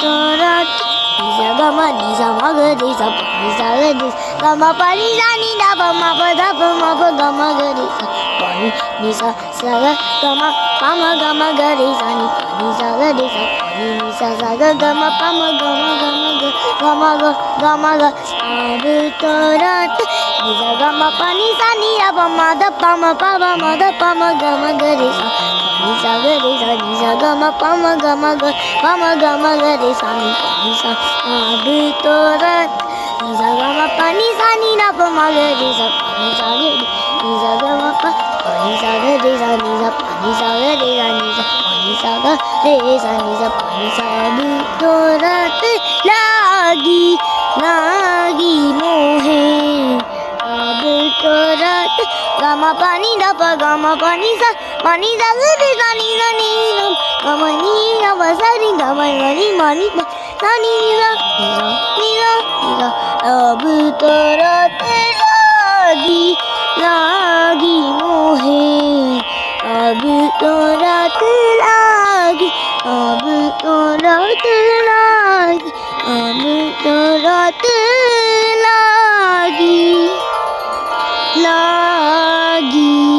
तो रात निजा गमा निजा मग निजा निजा गमा पानी जानी ना बमा पदा बमा गमा गरी पानी निजा सागा गमा पामा गमा गरी जानी निजा गरी पानी निजा सागा गमा पामा गमा गमा अब तो रात निजा गमा पानी जानी ना बमा द पामा पामा गमा गरी निजा गमा पामा गमा गरी सानी निजा अब तो रात निजा गमा पानी सानी ना पमा गरी सा निजा गमा पानी सा गरी सा निजा पानी सा गरी सा निजा पानी सा गरी सा निजा पानी सा अब तो रात लागी मोहे अब तो रात गमा पानी दा पा गमा पानी सा गरी सा निजा नी गमा नी ना बसारी गमा गरी मानी नानी निजा अब तो रात लागी मोहे अब तो रात लागी अब तो रात लागी अब तो रात लागी